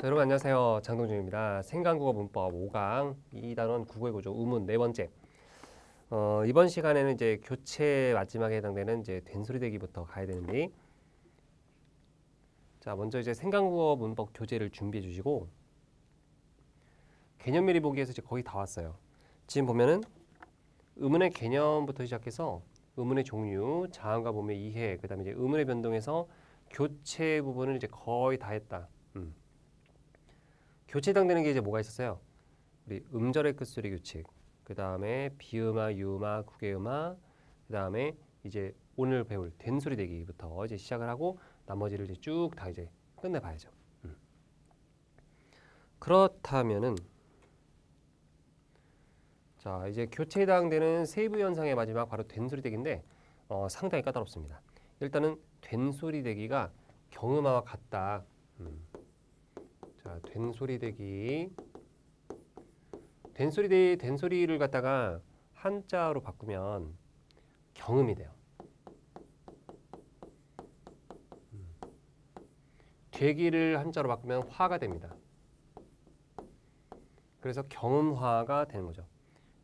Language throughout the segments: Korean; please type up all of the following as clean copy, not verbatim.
자, 여러분 안녕하세요. 장동준입니다. 생강국어 문법 5강 2단원 국어의 구조 의문 네 번째. 이번 시간에는 이제 교체 마지막에 해당되는 이제 된소리 대기부터 가야 되는데, 자 먼저 이제 생강국어 문법 교재를 준비해 주시고 개념 미리 보기에서 이제 거의 다 왔어요. 지금 보면은 의문의 개념부터 시작해서 의문의 종류, 자음과 몸의 이해, 그다음에 이제 의문의 변동에서 교체 부분을 이제 거의 다 했다. 교체 해당되는 게 이제 뭐가 있었어요? 우리 음절의 끝소리 규칙, 그 다음에 비음화, 유음화, 국외음화, 그 다음에 이제 오늘 배울 된소리 대기부터 이제 시작을 하고 나머지를 이제 쭉 다 이제 끝내봐야죠. 그렇다면은 자 이제 교체에 해당되는 세부 현상의 마지막 바로 된소리 대기인데 상당히 까다롭습니다. 일단은 된소리 대기가 경음화와 같다. 자 된소리 대기. 된소리를 갖다가 한자로 바꾸면 경음이 돼요. 되기를 한자로 바꾸면 화가 됩니다. 그래서 경음화가 되는 거죠.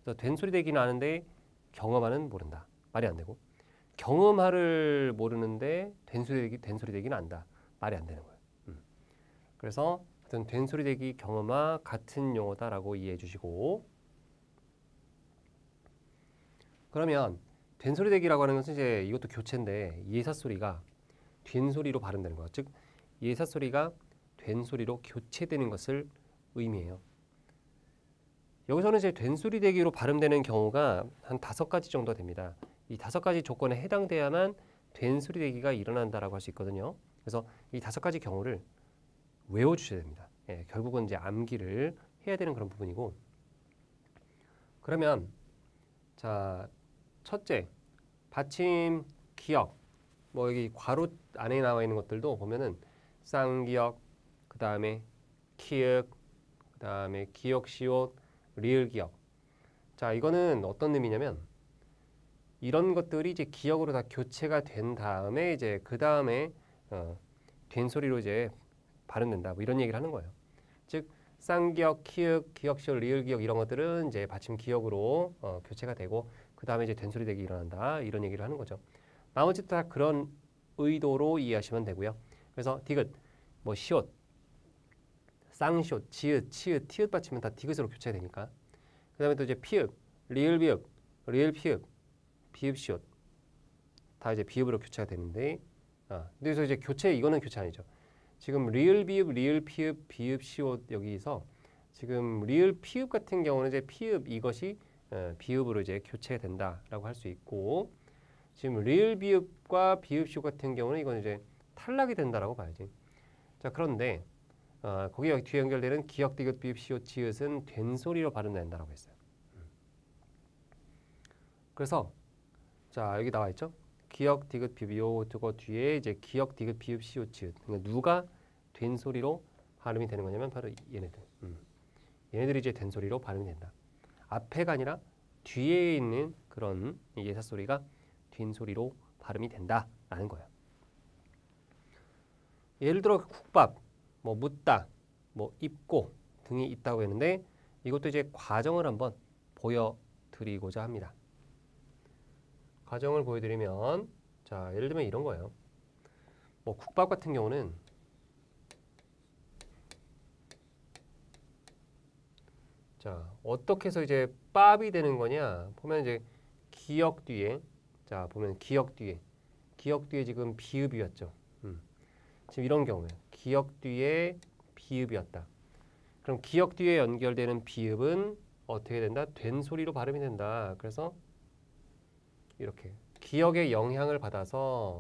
그래서 된소리 되기는 아는데 경음화는 모른다. 말이 안 되고, 경음화를 모르는데 된소리 되기는 안다. 말이 안 되는 거예요. 그래서 된소리 대기, 경음화 같은 용어다라고 이해해 주시고, 그러면 된소리 대기라고 하는 것은 이제 이것도 교체인데 예사소리가 된소리로 발음되는 것, 즉 예사소리가 된소리로 교체되는 것을 의미해요. 여기서는 이제 된소리 대기로 발음되는 경우가 한 5가지 정도 됩니다. 이 5가지 조건에 해당돼야만 된소리 대기가 일어난다라고 할 수 있거든요. 그래서 이 5가지 경우를 외워주셔야 됩니다. 예, 결국은 이제 암기를 해야 되는 그런 부분이고, 그러면 자 첫째 받침 기역, 뭐 여기 괄호 안에 나와 있는 것들도 보면은 쌍기역, 그 다음에 키읔, 그 다음에 기역 시옷, 리을 기역. 자 이거는 어떤 의미냐면 이런 것들이 이제 기역으로 다 교체가 된 다음에 이제 그 다음에 된소리로 이제 발음된다, 뭐 이런 얘기를 하는 거예요. 즉 쌍기역, 키읔, 기역시옷, 리을 기역 이런 것들은 이제 받침 기역으로 교체가 되고 그 다음에 이제 된소리 대기 일어난다, 이런 얘기를 하는 거죠. 나머지 다 그런 의도로 이해하시면 되고요. 그래서 디귿, 뭐 시옷, 쌍시옷, 지읒, 치읒, 티읒 받침은 다 디귿으로 교체가 되니까. 그 다음에 또 이제 피읍, 리을 비읍, 리을 피읍, 비읍 시옷 다 이제 비읍으로 교체가 되는데, 그래서 이제 교체, 이거는 교체 아니죠. 지금 리을 비읍, 리을 피읍, 비읍 시옷, 여기서 지금 리을 피읍 같은 경우는 이제 피읍 이것이 비읍으로 이제 교체가 된다라고 할 수 있고, 지금 리을 비읍과 비읍 시옷 같은 경우는 이건 이제 탈락이 된다라고 봐야지. 자 그런데 거기 뒤에 연결되는 기역, 디귿, 비읍, 시옷, 지읒은 된소리로 발음된다라고 했어요. 그래서 자 여기 나와 있죠. 기역, 디귿, 비읍, 요거 뒤에 이제 기역, 디귿, 비읍, 시옷, 지읒. 그러니까 누가 된소리로 발음이 되는 거냐면 바로 얘네들. 얘네들이 이제 된소리로 발음이 된다. 앞에가 아니라 뒤에 있는 그런 예사소리가 된소리로 발음이 된다라는 거예요. 예를 들어 국밥, 뭐 묻다, 뭐 입고 등이 있다고 했는데 이것도 이제 과정을 한번 보여드리고자 합니다. 과정을 보여드리면 자 예를 들면 이런 거예요. 뭐 국밥 같은 경우는 자 어떻게 해서 이제 밥이 되는 거냐 보면 이제 기역 뒤에, 자 보면 기역 뒤에 지금 비읍이었죠. 지금 이런 경우에 기역 뒤에 비읍이었다. 그럼 기역 뒤에 연결되는 비읍은 어떻게 된다? 된소리로 발음이 된다. 그래서 이렇게 기역의 영향을 받아서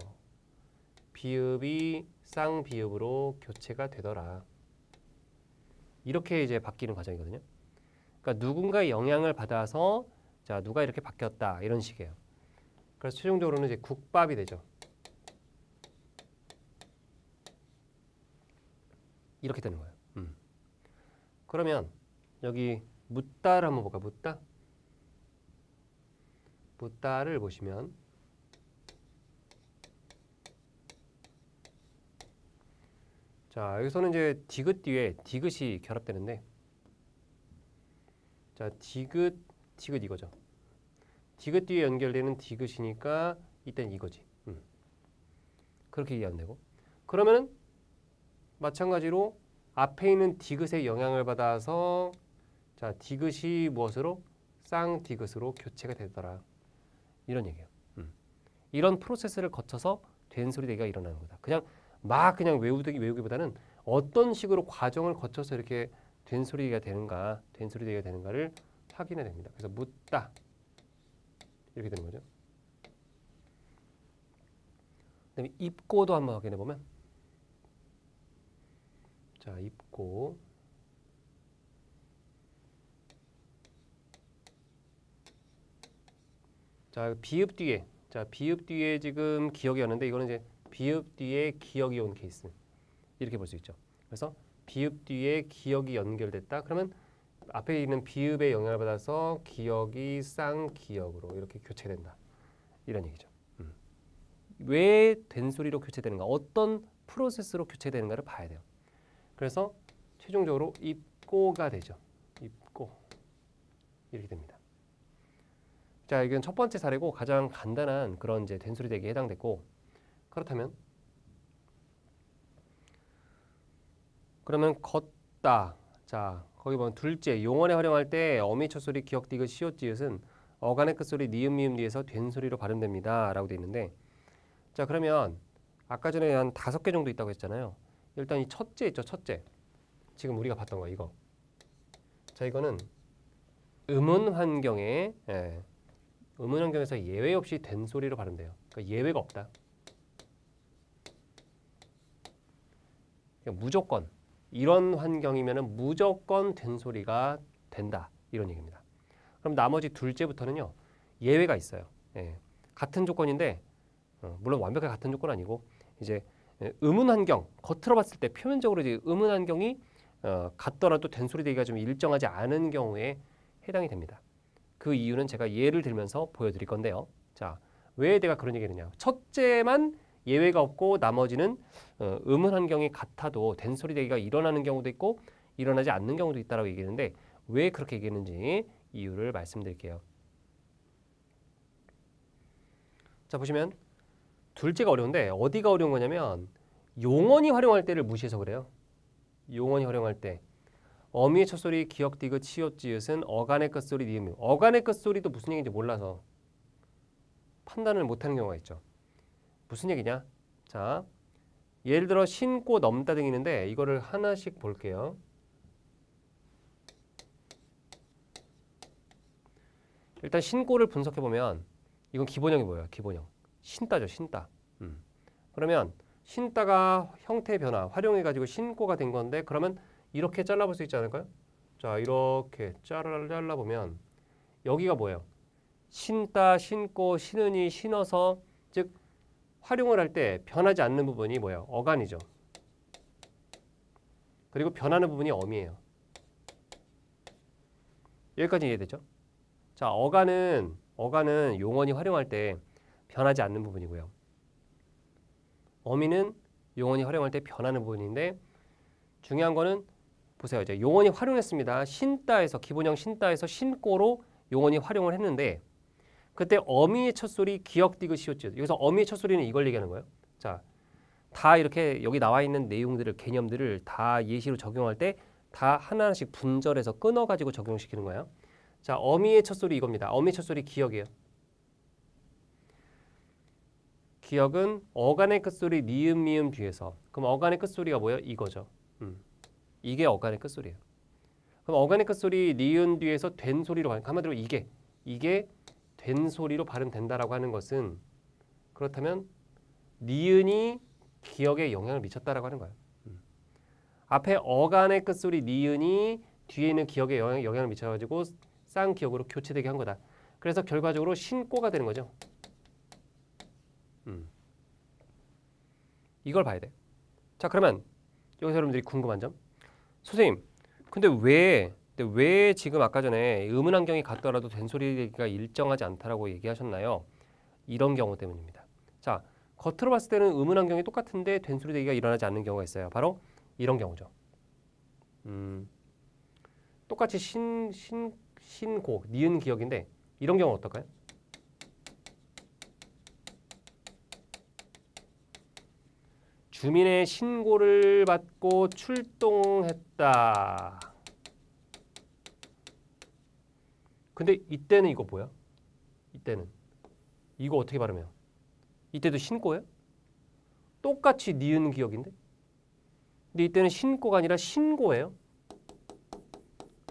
비읍이 쌍비읍으로 교체가 되더라. 이렇게 이제 바뀌는 과정이거든요. 그러니까 누군가의 영향을 받아서 자 누가 이렇게 바뀌었다, 이런 식이에요. 그래서 최종적으로는 이제 국밥이 되죠. 이렇게 되는 거예요. 그러면 여기 묻다를 한번 볼까? 묻다를 보시면 자, 여기서는 이제 디귿 뒤에 디귿이 결합되는데, 자, 디귿 이거죠. 디귿 뒤에 연결되는 디귿이니까 이땐 이거지. 그렇게 이해하면 되고. 그러면은 마찬가지로 앞에 있는 디귿의 영향을 받아서 자, 디귿이 무엇으로? 쌍디귿으로 교체가 되더라. 이런 얘기예요. 이런 프로세스를 거쳐서 된소리 대기가 일어나는 거다. 그냥 외우기보다는 어떤 식으로 과정을 거쳐서 이렇게 된소리 대기가 되는가를 확인해야 됩니다. 그래서 묻다 이렇게 되는 거죠. 그다음에 입고도 한번 확인해 보면, 자, 입고. 자, 비읍 뒤에 지금 기억이 왔는데 이거는 이제 비읍 뒤에 기억이 온 케이스 이렇게 볼 수 있죠. 그래서 비읍 뒤에 기억이 연결됐다. 그러면 앞에 있는 비읍의 영향을 받아서 기억이 쌍기억으로 이렇게 교체된다. 이런 얘기죠. 왜 된소리로 교체되는가? 어떤 프로세스로 교체되는가를 봐야 돼요. 그래서 최종적으로 입고가 되죠. 입고 이렇게 됩니다. 자, 이건 첫 번째 사례고 가장 간단한 그런 이제 된소리 대기에 해당됐고, 그러면 걷다. 자, 거기 보면 둘째 용언에 활용할 때 어미 첫소리 기역 디귿 시옷 지읒은 어간의 끝소리 니은 미음 뒤에서 된소리로 발음됩니다라고 돼 있는데, 자, 그러면 아까 전에 한 5개 정도 있다고 했잖아요. 일단 이 첫째 있죠, 첫째. 지금 우리가 봤던 거 이거. 자, 이거는 음운 환경에 음운 환경에서 예외 없이 된소리로 발음돼요. 그러니까 예외가 없다. 그러니까 무조건 이런 환경이면은 무조건 된소리가 된다. 이런 얘기입니다. 그럼 나머지 둘째부터는요. 예외가 있어요. 같은 조건인데 물론 완벽하게 같은 조건 아니고 이제 음운 환경 겉으로 봤을 때 표면적으로 이제 음운 환경이 같더라도 된소리 대기가 좀 일정하지 않은 경우에 해당이 됩니다. 그 이유는 제가 예를 들면서 보여드릴 건데요. 자, 왜 내가 그런 얘기를 했냐? 첫째만 예외가 없고 나머지는 음운 환경이 같아도 된소리 대기가 일어나는 경우도 있고 일어나지 않는 경우도 있다라고 얘기했는데 왜 그렇게 얘기했는지 이유를 말씀드릴게요. 자, 보시면 둘째가 어려운데 어디가 어려운 거냐면 용언이 활용할 때를 무시해서 그래요. 용언이 활용할 때 어미의 첫소리 기역 디귿 시옷 지읒은 어간의 끝소리 니은 미음. 어간의 끝소리도 무슨 얘기인지 몰라서 판단을 못하는 경우가 있죠. 무슨 얘기냐? 자, 예를 들어 신고 넘다 등이 있는데 이거를 하나씩 볼게요. 일단 신고를 분석해 보면 이건 기본형이 뭐예요? 기본형. 신따죠, 신따. 그러면 신따가 형태 변화 활용해 가지고 신고가 된 건데 그러면 이렇게 잘라볼 수 있지 않을까요? 자, 이렇게 잘라보면 여기가 뭐예요? 신따, 신고, 신은이, 신어서 즉 활용을 할 때 변하지 않는 부분이 뭐예요? 어간이죠. 그리고 변하는 부분이 어미예요. 여기까지 이해되죠? 자, 어간은 용언이 활용할 때 변하지 않는 부분이고요. 어미는 용언이 활용할 때 변하는 부분인데 중요한 거는 보세요. 이제 용언이 활용했습니다. 신따에서 기본형 신따에서 신고로 용언이 활용을 했는데 그때 어미의 첫소리 기역 디귿 시옷 지읒. 여기서 어미의 첫소리는 이걸 얘기하는 거예요. 자, 다 이렇게 여기 나와 있는 내용들을 개념들을 다 예시로 적용할 때 다 하나씩 분절해서 끊어 가지고 적용시키는 거예요. 자, 어미의 첫소리 이겁니다. 어미의 첫소리 기역이에요. 기역은 어간의 끝소리 니은 미음 뒤에서. 그럼 어간의 끝소리가 뭐예요? 이거죠. 이게 어간의 끝소리예요. 그럼 어간의 끝소리 니은 뒤에서 된 소리로 한마디로 이게 된 소리로 발음된다라고 하는 것은 그렇다면 니은이 기역에 영향을 미쳤다라고 하는 거예요. 앞에 어간의 끝소리 니은이 뒤에 있는 기역에 영향을 미쳐가지고 쌍기역으로 교체되게 한 거다. 그래서 결과적으로 신고가 되는 거죠. 이걸 봐야 돼. 자, 그러면 여기서 여러분들이 궁금한 점. 선생님, 근데 왜 지금 아까 전에 음운 환경이 같더라도 된소리가 일정하지 않다라고 얘기하셨나요? 이런 경우 때문입니다. 자, 겉으로 봤을 때는 음운 환경이 똑같은데 된소리 대기가 일어나지 않는 경우가 있어요. 바로 이런 경우죠. 똑같이 신고, 니은 기억인데 이런 경우는 어떨까요? 주민의 신고를 받고 출동했다. 근데 이때는 이거 뭐야? 이때는 이거 어떻게 발음해요? 이때도 신고예요? 똑같이 니은 기억인데? 근데 이때는 신고가 아니라 신고예요.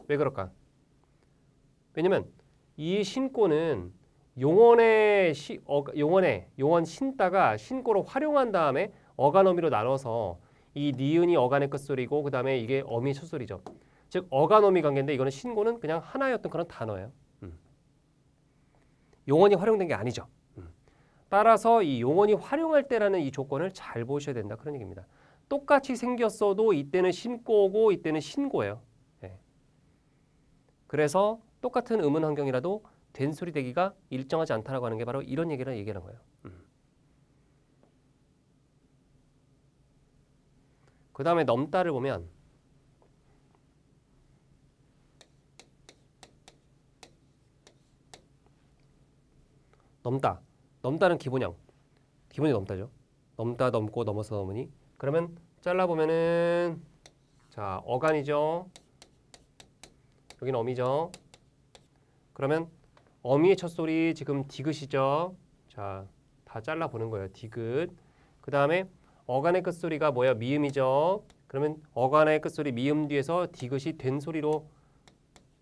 왜 그럴까? 왜냐면 이 신고는 용언 신다가 신고로 활용한 다음에 어간 어미로 나눠서 이 니은이 어간의 끝소리고 그 다음에 이게 어미 첫소리죠. 즉 어간 어미 관계인데 이거는 신고는 그냥 하나의 어떤 그런 단어예요. 용언이 활용된 게 아니죠. 따라서 이 용언이 활용할 때라는 이 조건을 잘 보셔야 된다 그런 얘기입니다. 똑같이 생겼어도 이때는 신고고 이때는 신고예요. 네. 그래서 똑같은 음운 환경이라도 된소리 대기가 일정하지 않다라고 하는 게 바로 이런 얘기를 얘기하는 거예요. 그 다음에 넘다를 보면 넘다는 기본형. 기본이 넘다죠. 넘다, 넘고, 넘어서, 넘으니. 그러면 잘라보면은 자 어간이죠. 여기는 어미죠. 그러면 어미의 첫소리 지금 디귿이죠. 자, 다 잘라보는 거예요. 디귿. 그 다음에 어간의 끝소리가 뭐야? 미음이죠. 그러면 어간의 끝소리 미음 뒤에서 디귿이 된 소리로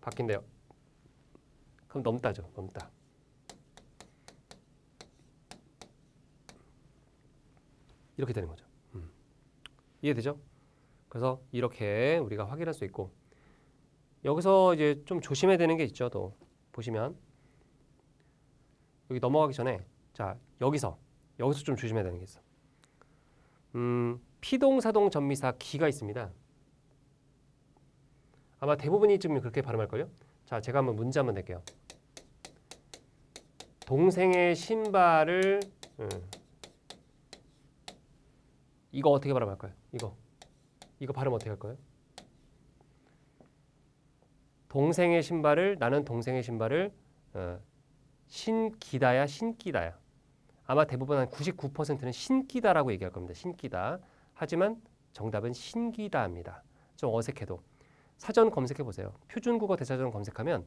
바뀐대요. 그럼 넘다죠. 넘다. 이렇게 되는 거죠. 이해되죠? 그래서 이렇게 우리가 확인할 수 있고 여기서 이제 좀 조심해야 되는 게 있죠. 또 보시면 여기 넘어가기 전에 자 여기서 좀 조심해야 되는 게 있어. 피동사동 전미사 기가 있습니다. 아마 대부분이 좀 그렇게 발음할걸요? 자 제가 한번 문제 한번 낼게요. 동생의 신발을 이거 어떻게 발음할까요? 이거 발음 어떻게 할까요? 동생의 신발을 나는 동생의 신발을 신기다야 신기다야. 아마 대부분 한 99%는 신기다라고 얘기할 겁니다. 신기다. 하지만 정답은 신기다입니다. 좀 어색해도 사전 검색해 보세요. 표준국어 대사전 검색하면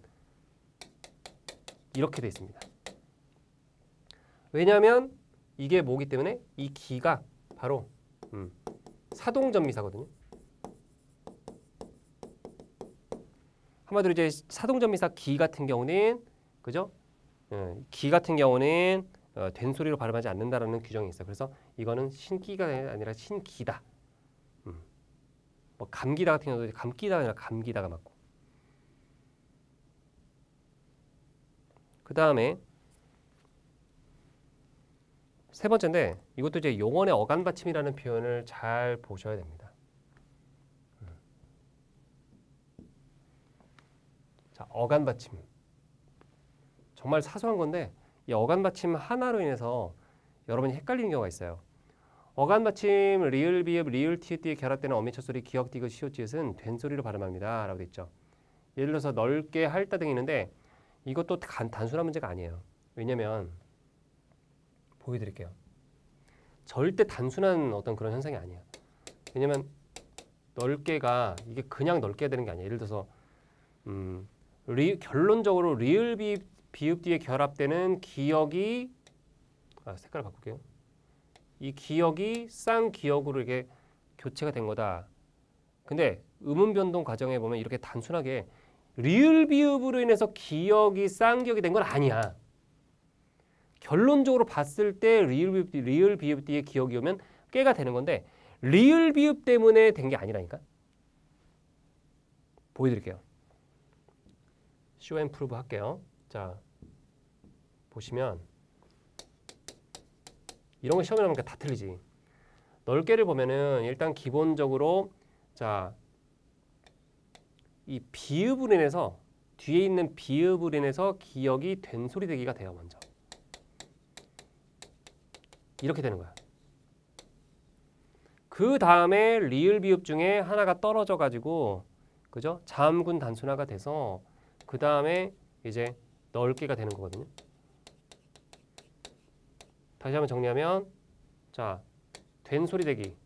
이렇게 돼 있습니다. 왜냐하면 이게 뭐기 때문에 이 기가 바로 사동전미사거든요. 한마디로 이제 사동전미사 기 같은 경우는 그죠? 기 같은 경우는 된 소리로 발음하지 않는다라는 규정이 있어요. 그래서 이거는 신기가 아니라 신기다. 뭐 감기다 같은 경우도 감기다가 아니라 감기다가 맞고. 그 다음에 세 번째인데 이것도 이제 용언의 어간 받침이라는 표현을 잘 보셔야 됩니다. 자, 어간 받침. 정말 사소한 건데 이 어간 받침 하나로 인해서 여러분이 헷갈리는 경우가 있어요. 어간 받침 리을 비읍 리을 티읕 뒤에 결합되는 어미 첫소리 기역 디귿 시옷 지읒은 된 소리로 발음합니다. 라고 돼 있죠. 예를 들어서 넓게 할다 등이 있는데 이것도 단순한 문제가 아니에요. 왜냐면 보여드릴게요. 절대 단순한 어떤 그런 현상이 아니에요. 왜냐면 넓게가 이게 그냥 넓게 되는 게 아니에요. 예를 들어서 결론적으로 리을 비읍 뒤에 결합되는 기역이 색깔을 바꿀게요. 이 기역이 쌍기역으로 이렇게 교체가 된 거다. 근데 음운 변동 과정에 보면 이렇게 단순하게 리을 비읍으로 인해서 기역이 쌍기역이 된 건 아니야. 결론적으로 봤을 때 리을 비읍 뒤에 기역이 오면 깨가 되는 건데 리을 비읍 때문에 된 게 아니라니까. 보여드릴게요. 쇼 앤 프루브 할게요. 자 보시면 이런 거 시험에 나오니까 다 틀리지. 넓게를 보면은 일단 기본적으로 자 이 비읍으로 인해서 뒤에 있는 비읍으로 인해서 기역이 된 소리 되기가 돼요. 먼저 이렇게 되는 거야. 그 다음에 리을 비읍 중에 하나가 떨어져 가지고 그죠? 자음군 단순화가 돼서 그 다음에 이제 넓게가 되는 거거든요. 다시 한번 정리하면 자, 된소리 대기.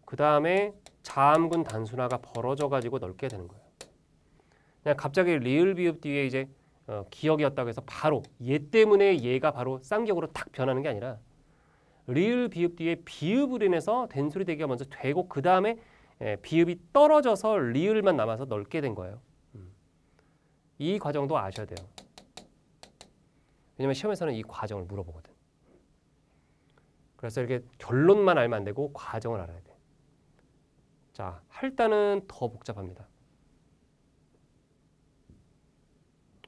그 다음에 자음군 단순화가 벌어져 가지고 넓게 되는 거예요. 그냥 갑자기 리을 비읍 뒤에 이제 기역이었다고 해서 바로 얘 때문에 얘가 바로 쌍기역으로 탁 변하는 게 아니라 리을 비읍 뒤에 비읍으로 인해서 된소리 대기가 먼저 되고 그 다음에 비읍이 떨어져서 리을만 남아서 넓게 된 거예요. 이 과정도 아셔야 돼요. 왜냐면 시험에서는 이 과정을 물어보거든. 그래서 이렇게 결론만 알면 안 되고 과정을 알아야 돼. 자, 할단은 더 복잡합니다.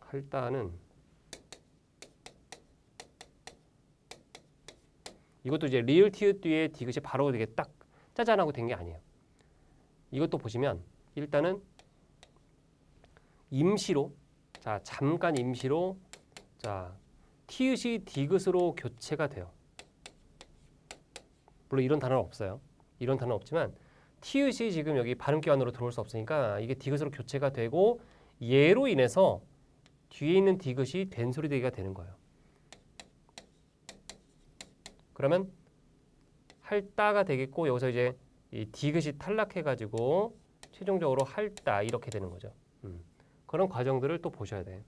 할단은 이것도 이제 리을 티읕 뒤에 디귿이 바로 되게 딱 짜잔하고 된 게 아니에요. 이것도 보시면 일단은 임시로 자 잠깐 임시로 자 티읕이 디귿으로 교체가 돼요. 물론 이런 단어는 없어요. 이런 단어는 없지만 티읕이 지금 여기 발음기 안으로 들어올 수 없으니까 이게 디귿으로 교체가 되고 얘로 인해서 뒤에 있는 디귿이 된소리 대기가 되는 거예요. 그러면 할따가 되겠고 여기서 이제 이 디귿이 탈락해가지고 최종적으로 할따 이렇게 되는 거죠. 그런 과정들을 또 보셔야 돼.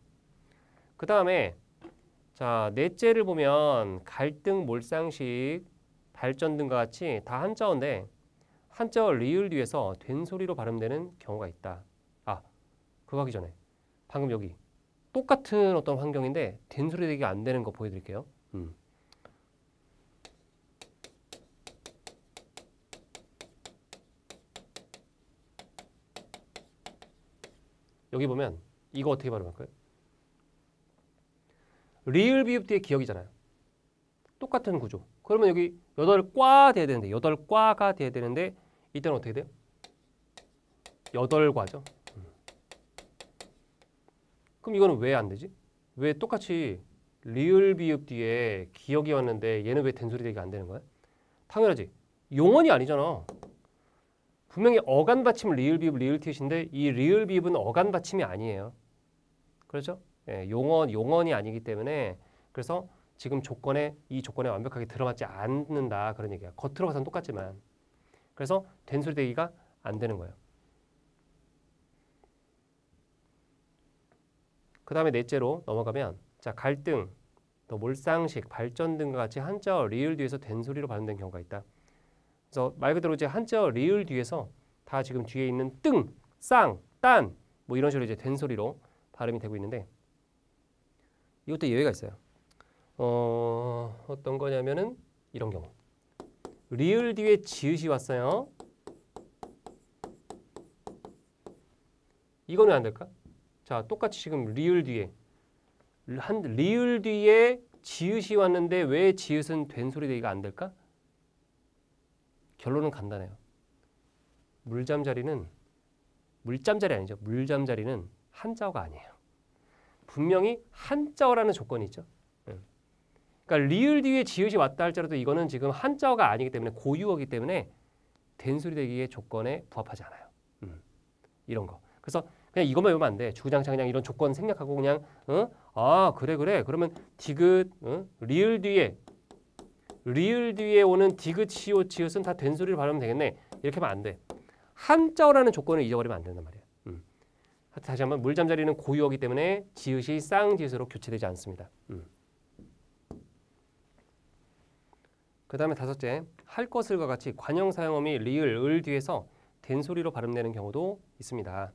그 다음에 자 넷째를 보면 갈등, 몰상식, 발전 등과 같이 다 한자어인데 한자어 리을 뒤에서 된소리로 발음되는 경우가 있다. 아 그거 하기 전에 방금 여기 똑같은 어떤 환경인데 된소리 대기가 안 되는 거 보여드릴게요. 여기 보면 이거 어떻게 발음할까요? 리을 비읍 뒤에 기역이잖아요. 똑같은 구조. 그러면 여기 8과 돼야 되는데 8과가 돼야 되는데 이때는 어떻게 돼요? 8과죠. 그럼 이거는 왜 안 되지? 왜 똑같이 리을 비읍 뒤에 기역이 왔는데 얘는 왜 된소리 대기가 안 되는 거야? 당연하지. 용언이 아니잖아. 분명히 어간 받침 리을 비읍 리을 티읕인데 이 리을 비읍은 어간 받침이 아니에요. 그렇죠? 예, 용언이 아니기 때문에 그래서 지금 이 조건에 완벽하게 들어맞지 않는다 그런 얘기야. 겉으로 봐서는 똑같지만 그래서 된소리 대기가 안 되는 거예요. 그 다음에 넷째로 넘어가면 자 갈등, 또 몰상식, 발전 등과 같이 한자어 리을 뒤에서 된소리로 발음된 경우가 있다. 그래서 말 그대로 이제 한자어 리을 뒤에서 다 지금 뒤에 있는 뜬, 쌍, 딴 뭐 이런 식으로 이제 된소리로 발음이 되고 있는데 이것도 예외가 있어요. 어떤 거냐면은 이런 경우. 리을 뒤에 지읒이 왔어요. 이거는 안 될까? 자, 똑같이 지금 리을 뒤에 지읒이 왔는데 왜 지읒은 된소리 대기가 안 될까? 결론은 간단해요. 물잠자리는 한자어가 아니에요. 분명히 한자어라는 조건이 있죠. 그러니까 리을 뒤에 지읒이 왔다 할지라도 이거는 지금 한자어가 아니기 때문에 고유어이기 때문에 된소리 대기의 조건에 부합하지 않아요. 이런 거. 그래서 그냥 이것만 외우면 안 돼. 주구장창 그냥 이런 조건 생략하고 그냥 아 그래 그러면 디귿 리을 뒤에 오는 디귿 시옷 지읒은 다 된소리를 발음하면 되겠네. 이렇게 하면 안 돼. 한자어라는 조건을 잊어버리면 안 된단 말이에요. 다시 한번 물잠자리는 고유어이기 때문에 지읒이 쌍지읒으로 교체되지 않습니다. 그 다음에 다섯째, 할 것을과 같이 관형 사용어미 리을, 을 뒤에서 된소리로 발음되는 경우도 있습니다.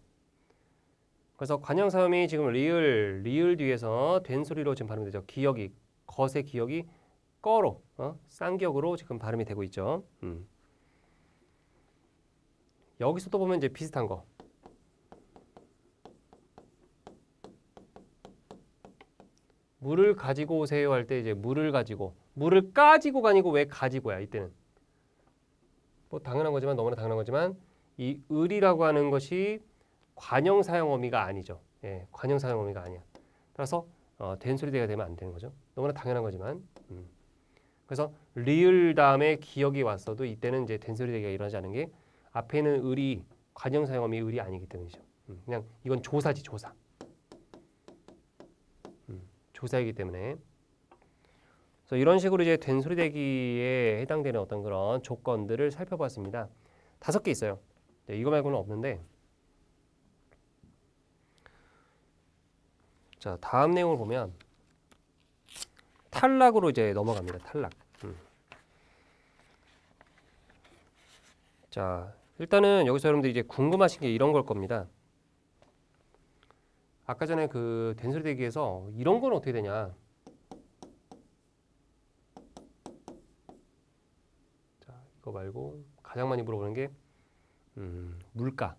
그래서 관형 사용어미 지금 리을 뒤에서 된소리로 지금 발음되죠. 기역이, 것의 기역이 꺼로, 쌍기역으로 지금 발음이 되고 있죠. 여기서 또 보면 이제 비슷한 거. 물을 가지고 오세요 할 때 이제 물을 까지고가 아니고 왜 가지고야 이때는. 뭐 당연한 거지만 너무나 당연한 거지만 이 을이라고 하는 것이 관형 사용 어미가 아니죠. 예, 관형 사용 어미가 아니야. 따라서 된소리 대가 되면 안 되는 거죠. 너무나 당연한 거지만. 그래서 리을 다음에 기억이 왔어도 이때는 이제 된소리 대기가 일어나지 않은 게 앞에 있는 을이 관형 사용함이 을이 아니기 때문이죠. 그냥 이건 조사지 조사. 조사이기 때문에. 그래서 이런 식으로 이제 된소리 대기에 해당되는 어떤 그런 조건들을 살펴봤습니다. 5개 있어요. 네, 이거 말고는 없는데. 자, 다음 내용을 보면 탈락으로 이제 넘어갑니다. 탈락. 자, 일단은 여기서 여러분들 이제 궁금하신 게 이런 걸 겁니다. 아까 전에 그 된소리 대기에서 이런 건 어떻게 되냐? 자, 이거 말고 가장 많이 물어보는 게 물가.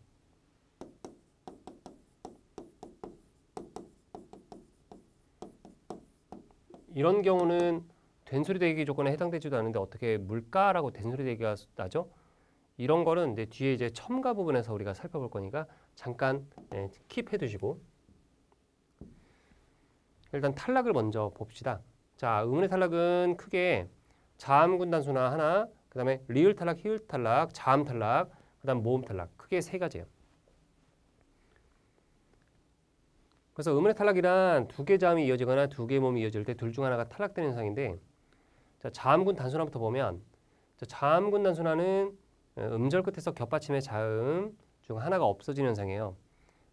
이런 경우는 된소리 대기 조건에 해당되지도 않는데 어떻게 물가라고 된소리 대기가 나죠? 이런 거는 이제 뒤에 이제 첨가 부분에서 우리가 살펴볼 거니까 잠깐 킵해 두시고 일단 탈락을 먼저 봅시다. 자, 의문의 탈락은 크게 자음군 단수나 하나, 그 다음에 리을 탈락, 히읗 탈락, 자음 탈락, 그 다음 모음 탈락 크게 3가지예요. 그래서 의문의 탈락이란 2개 자음이 이어지거나 2개 모음이 이어질 때 둘 중 하나가 탈락되는 현상인데 자, 자음군 단순화부터 보면 자, 자음군 단순화는 음절 끝에서 겹받침의 자음 중 하나가 없어지는 현상이에요.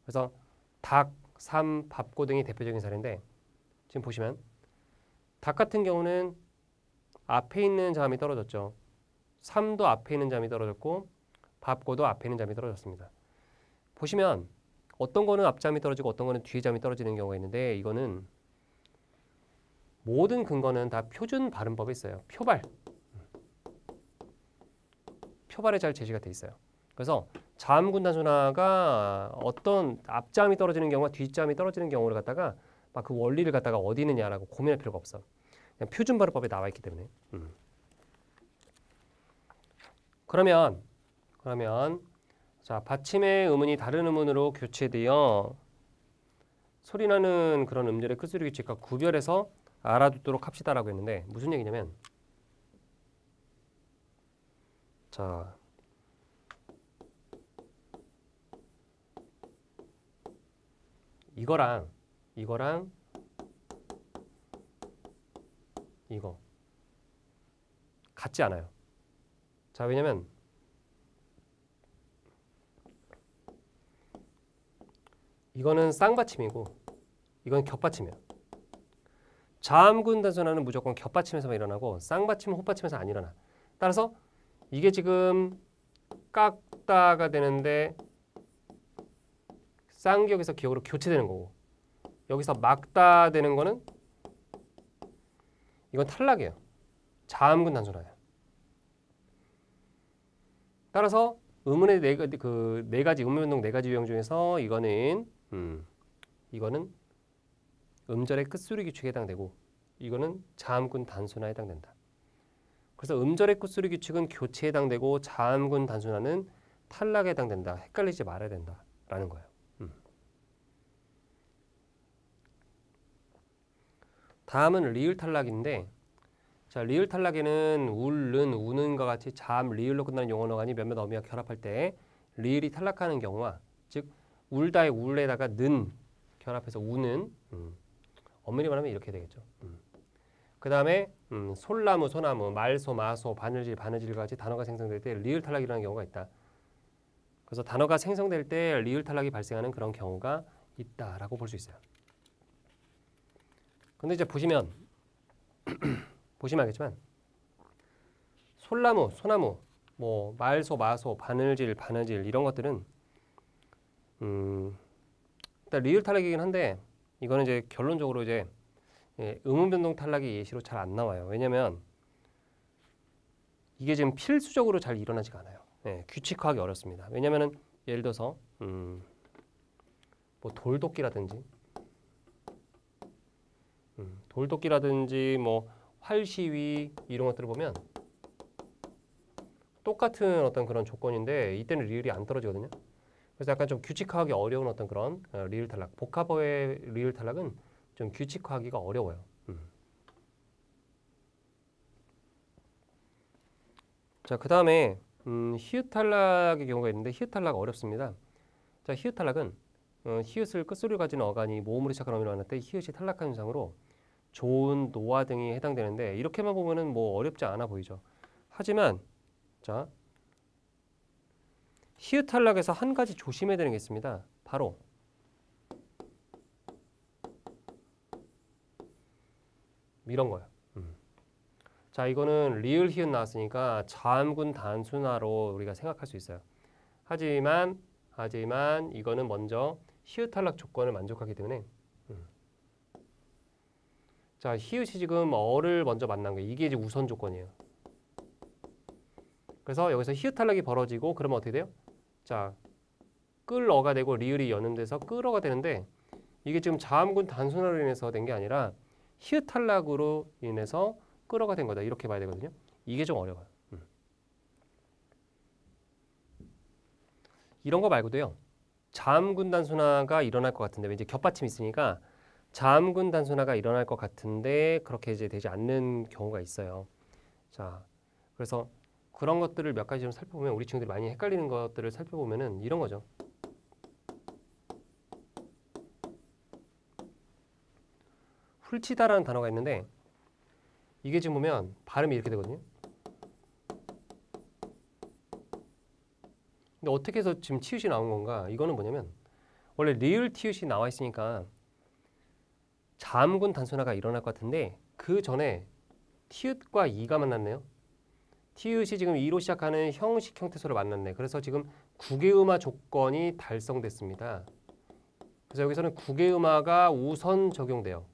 그래서 닭, 삼, 밥고 등이 대표적인 사례인데 지금 보시면 닭 같은 경우는 앞에 있는 자음이 떨어졌죠. 삼도 앞에 있는 자음이 떨어졌고 밥고도 앞에 있는 자음이 떨어졌습니다. 보시면 어떤 거는 앞자음이 떨어지고 어떤 거는 뒤에 자음이 떨어지는 경우가 있는데 이거는 모든 근거는 다 표준 발음법에 있어요. 표발에 잘 제시가 돼 있어요. 그래서 자음군 단순화가 어떤 앞자음이 떨어지는 경우와 뒷자음이 떨어지는 경우를 갖다가 막 그 원리를 갖다가 어디 있느냐라고 고민할 필요가 없어. 그냥 표준 발음법에 나와 있기 때문에. 그러면 자, 받침의 음운이 다른 음운으로 교체되어 소리나는 그런 음절의 끝소리 규칙과 구별해서 알아두도록 합시다라고 했는데 무슨 얘기냐면 자, 이거랑 이거 같지 않아요. 자, 왜냐면 이거는 쌍받침이고 이건 겹받침이에요. 자음군 단순화는 무조건 겹받침에서만 일어나고 쌍받침, 호받침에서 안 일어나. 따라서 이게 지금 깎다가 되는데 쌍기역에서 기역으로 교체되는 거고 여기서 막다 되는 거는 이건 탈락이에요. 자음군 단순화예요. 따라서 음운의 네 가지 음운 변동 4가지 유형 중에서 이거는 음절의 끝소리 규칙에 해당되고 이거는 자음군 단순화에 해당된다. 그래서 음절의 끝소리 규칙은 교체에 해당되고 자음군 단순화는 탈락에 해당된다. 헷갈리지 말아야 된다라는 거예요. 다음은 리을 탈락인데 자, 리을 탈락에는 울는, 우는과 같이 자음, 리을로 끝나는 용언 어간이 몇몇 어미와 결합할 때 리을이 탈락하는 경우와 즉 울다의 울에다가 는 결합해서 우는 엄밀히 말하면 이렇게 되겠죠. 그 다음에 솔나무, 소나무, 말소, 마소, 바느질, 바느질과 같이 단어가 생성될 때 리을 탈락이 일어나는 경우가 있다. 그래서 단어가 생성될 때 리을 탈락이 발생하는 그런 경우가 있다라고 볼 수 있어요. 근데 이제 보시면 알겠지만 솔나무, 소나무, 뭐 말소, 마소, 바느질, 바느질 이런 것들은 일단 리을 탈락이긴 한데 이거는 이제 결론적으로 이제 음운 변동 탈락이 예시로 잘 안 나와요. 왜냐면 이게 지금 필수적으로 잘 일어나지가 않아요. 규칙화하기 어렵습니다. 왜냐면은 예를 들어서 뭐 돌도끼라든지 뭐 활시위 이런 것들을 보면 똑같은 어떤 그런 조건인데 이때는 리을이 안 떨어지거든요. 그래서 약간 좀 규칙화하기 어려운 어떤 그런 리을 탈락, 복합어의 리을 탈락은 좀 규칙화하기가 어려워요. 자, 그 다음에 히읗 탈락의 경우가 있는데 히읗 탈락 어렵습니다. 자, 히읗 탈락은 히읗을 끝소리로 가진 어간이 모음으로 시작하는 어미를 만날 때 히읗이 탈락한 현상으로 조은, 노화 등이 해당되는데 이렇게만 보면은 뭐 어렵지 않아 보이죠. 하지만 자, 히읗 탈락에서 한 가지 조심해야 되는 게 있습니다. 바로 이런 거예요. 자, 이거는 리을 히읗 나왔으니까 자음군 단순화로 우리가 생각할 수 있어요. 하지만 이거는 먼저 히읗 탈락 조건을 만족하기 때문에 자, 히읗이 지금 어를 먼저 만난 거예요. 이게 이제 우선 조건이에요. 그래서 여기서 히읗 탈락이 벌어지고 그러면 어떻게 돼요? 자, 끌어가 되고 리을이 연음돼서 끌어가 되는데 이게 지금 자음군 단순화로 인해서 된 게 아니라 히읗 탈락으로 인해서 끌어가 된 거다. 이렇게 봐야 되거든요. 이게 좀 어려워요. 이런 거 말고도요. 자음군 단순화가 일어날 것 같은데 왠지 겹받침이 있으니까 자음군 단순화가 일어날 것 같은데 그렇게 이제 되지 않는 경우가 있어요. 자, 그래서 그런 것들을 몇 가지 좀 살펴보면 우리 친구들이 많이 헷갈리는 것들을 살펴보면은 이런 거죠. 훌치다라는 단어가 있는데 이게 지금 보면 발음이 이렇게 되거든요. 근데 어떻게 해서 지금 티읕이 나온 건가? 이거는 뭐냐면 원래 리을 티읕이 나와 있으니까 자음군 단순화가 일어날 것 같은데 그 전에 티읕과 이가 만났네요. 티읕이 지금 이로 시작하는 형식 형태소를 만났네. 그래서 지금 국외음화 조건이 달성됐습니다. 그래서 여기서는 국외음화가 우선 적용돼요.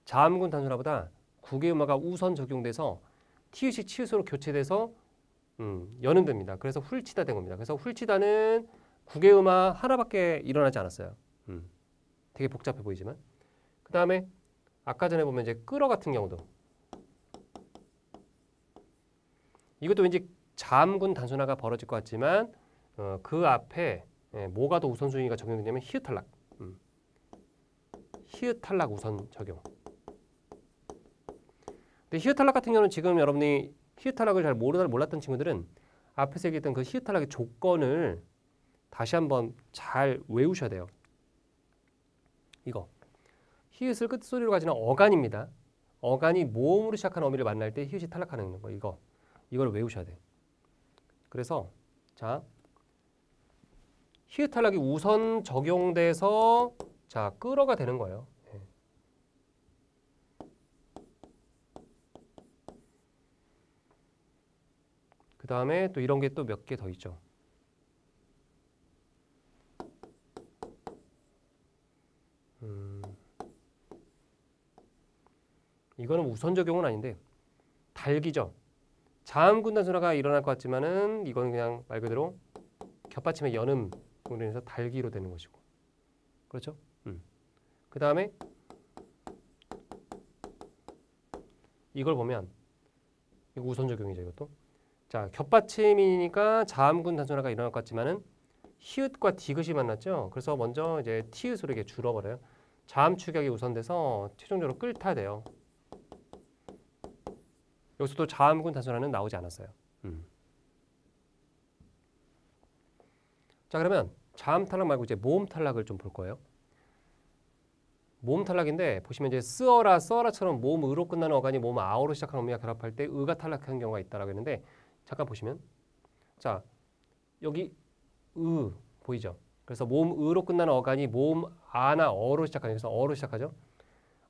자음군 단순화보다 국외음화가 우선 적용돼서 티읕이 치읓으로 교체돼서 연음됩니다. 그래서 훌치다 된 겁니다. 그래서 훌치다는 국외음화 하나밖에 일어나지 않았어요. 되게 복잡해 보이지만 그 다음에 아까 전에 보면 이제 끌어 같은 경우도 이것도 왠지 자음군 단순화가 벌어질 것 같지만 그 앞에 뭐가 더 우선순위가 적용되냐면 히읗 탈락. 히읗 탈락 우선 적용. 근데 히읗 탈락 같은 경우는 지금 여러분이 히읗 탈락을 잘 몰랐던 친구들은 앞에서 얘기했던 그 히읗 탈락의 조건을 다시 한번 잘 외우셔야 돼요. 이거 히읗을 끝소리로 가지는 어간입니다. 어간이 모음으로 시작하는 어미를 만날 때 히읗이 탈락하는 거 이걸 외우셔야 돼. 그래서 자 히읗 탈락이 우선 적용돼서 자 끌어가 되는 거예요. 그 다음에 또 이런 게 또 몇 개 더 있죠. 이거는 우선 적용은 아닌데 달기죠. 자음군 단순화가 일어날 것 같지만은 이거는 그냥 말 그대로 겹받침의 연음으로 인해서 달기로 되는 것이고, 그렇죠? 그 다음에 이걸 보면 이거 우선 적용이죠. 이것도 자 겹받침이니까 자음군 단순화가 일어날 것 같지만은 히읗과 디귿이 만났죠. 그래서 먼저 이제 티읕으로 이렇게 줄어버려요. 자음 축약이 우선돼서 최종적으로 끌타 돼요. 여기서도 자음군 단순화는 나오지 않았어요. 자 그러면 자음 탈락 말고 이제 모음 탈락을 좀 볼 거예요. 모음 탈락인데 보시면 이제 쓰어라 써라처럼 모음 으로 끝나는 어간이 모음 아어로 시작하는 어미와 결합할 때 으가 탈락하는 경우가 있다라고 했는데 잠깐 보시면 자 여기 으 보이죠? 그래서 모음 으로 끝나는 어간이 모음 아나 어로 시작하는 그래서 어로 시작하죠.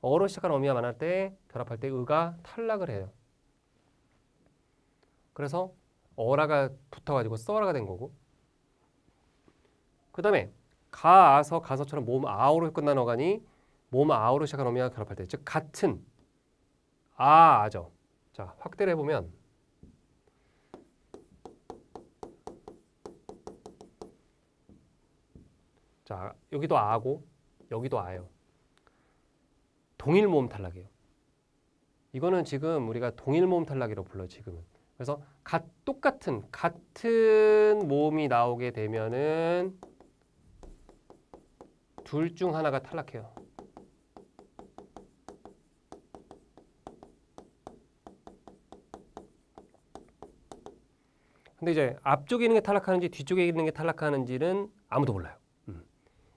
어로 시작하는 어미와 만날 때 결합할 때 으가 탈락을 해요. 그래서 어라가 붙어가지고 써라가 된 거고 그 다음에 가아서 가서처럼 모음 아오로 끝나는 어간이 모음 아오로 시작하는 어미와 결합할 때 즉 같은 아죠. 자 확대를 해보면 자 여기도 아고 여기도 아예요. 동일 모음 탈락이에요. 이거는 지금 우리가 동일 모음 탈락이라고 불러요. 지금은. 그래서 똑같은 모음이 나오게 되면은 둘 중 하나가 탈락해요. 근데 이제 앞쪽에 있는 게 탈락하는지 뒤쪽에 있는 게 탈락하는지는 아무도 몰라요.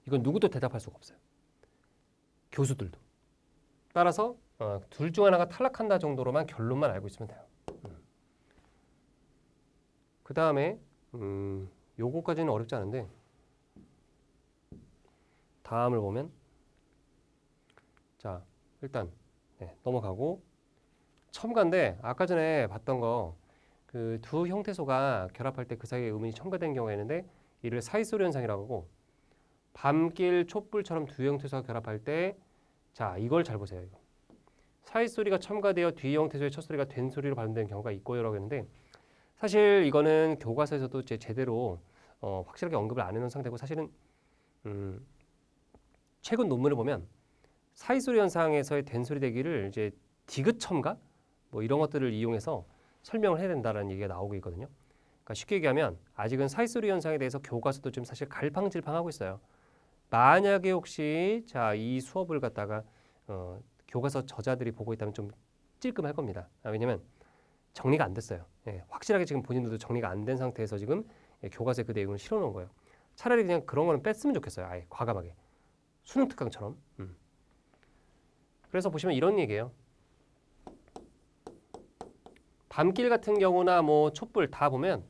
이건 누구도 대답할 수가 없어요. 교수들도. 따라서 둘 중 하나가 탈락한다 정도로만 결론만 알고 있으면 돼요. 그 다음에 요거까지는 어렵지 않은데 다음을 보면 자 일단 넘어가고 첨가인데 아까 전에 봤던 거 그 두 형태소가 결합할 때 그 사이에 음운이 첨가된 경우가 있는데 이를 사이소리 현상이라고 하고 밤길 촛불처럼 두 형태소가 결합할 때 자 이걸 잘 보세요. 이거. 사이소리가 첨가되어 뒤 형태소의 첫 소리가 된 소리로 발음되는 경우가 있고요라고 했는데 사실 이거는 교과서에서도 제대로 확실하게 언급을 안 해놓은 상태고 사실은 최근 논문을 보면 사이소리 현상에서의 된소리 되기를 이제 디귿 첨가 뭐 이런 것들을 이용해서 설명을 해야 된다라는 얘기가 나오고 있거든요. 그러니까 쉽게 얘기하면 아직은 사이소리 현상에 대해서 교과서도 좀 사실 갈팡질팡하고 있어요. 만약에 혹시 자 이 수업을 갖다가 교과서 저자들이 보고 있다면 좀 찔끔할 겁니다. 왜냐면 정리가 안 됐어요. 확실하게 지금 본인들도 정리가 안 된 상태에서 지금 교과서에 그 내용을 실어놓은 거예요. 차라리 그냥 그런 거는 뺐으면 좋겠어요. 아예 과감하게. 수능 특강처럼. 그래서 보시면 이런 얘기예요. 밤길 같은 경우나 뭐 촛불 다 보면